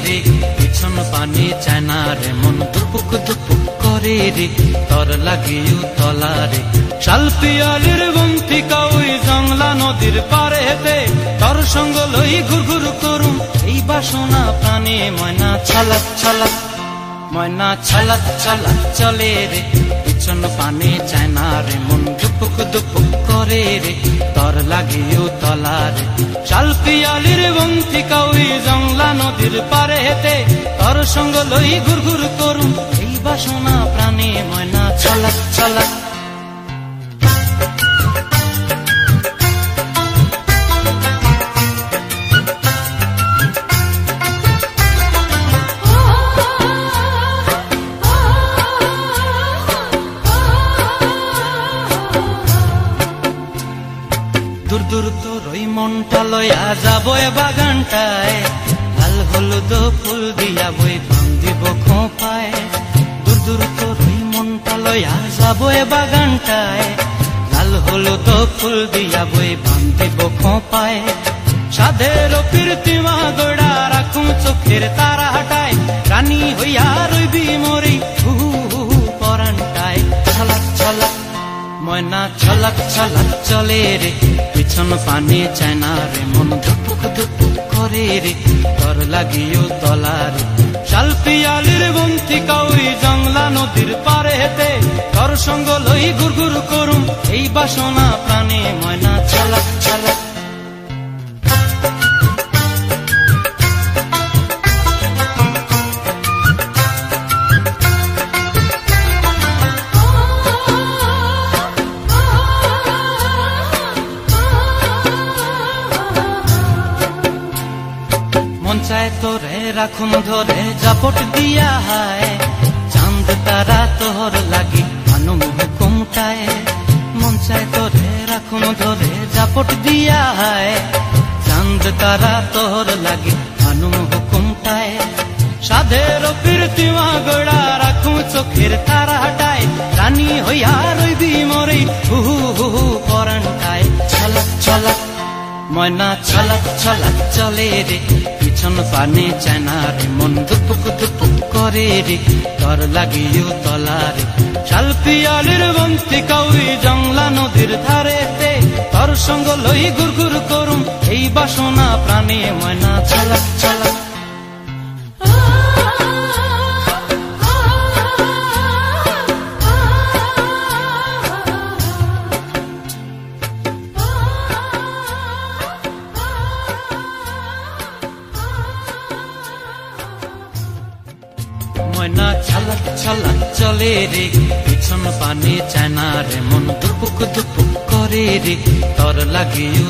রে পিছন পানে চায় না রে মন দুপুক দুপুক করে রে তর লাগিও তলা রে শাল পিয়ালির বন্তিকা ওই জংলা নদীর পারে হেতে তর সঙ্গ লই ঘুর ঘুর করুম এই বাসনা প্রাণে ময়না ছলক ছলক ময়না ছলক ছলক চলে রে পিছন পানে চায় না রে মন দুপুক দুপুক করে রে তর লাগিও তলা রে শাল পিয়ালির বন্তিকা ওই জংলা নদীর পারে হেতে তর সঙ্গ লই ঘুর ঘুর করুম এই বাসনা প্রাণে ময়না ছলক ছলক দূর দূর তোর ওই মনটা লয়া যাবো বাগানটায় লাল হলুদ ফুল দিয়া বই বান্ধিব খোঁপায় দূর দূর তোর ওই মনটা লয়া যাবো বাগানটায় লাল হলুদ ফুল দিয়া বই বান্ধিব খোঁপায় সাধের কীর্তিমা গোড়া রাখুম চোখের তারা হাটায় রানী হইয়া রইবি মরি হু হু পরানটায় ছলক ছলক ময়না ছলক ছলক চলে রে পিছন পানে চায় না রে মন ধুপুক ধুপুক করে রে তর লাগিও তলা রে শাল পিয়ালির বন্তিকা ওই জংলা নদীর পারে হেতে তর সঙ্গ লই ঘুর ঘুর করুম এই বাসনা প্রাণে ময়না ছলক ছলক মন চায় তোরে রাখুন ধরে জাপট দিয়া হায় চাঁদ তারা তোর লাগি আনুম হুকুমটায় মন চায় তোরে রাখুন ধরে জাপট দিয়া হায় চাঁদ তারা তোর লাগি আনুম হুকুমটায় সাধের কীর্তিমা গোড়া রাখুম চোখের তারা হাটায় রানী হইয়া রইবি মরে হু হু হু পরানটায় ছলক ছলক ময়না ছলক ছলক চলে রে পিছন পানে চায় না রে মন দুপুক দুপুক করে রে তর লাগিও তলা রে শাল পিয়ালির বন্তিকা ওই জংলা নদীর ধারেতে তর সঙ্গ লই ঘুর ঘুর করুম এই বাসনা প্রাণে ময়না ছলক ছলক ময়না ছলক ছলক চলে রে পিছন পানে চায় না রে মন দুপুক দুপুক করে রে তর লাগিও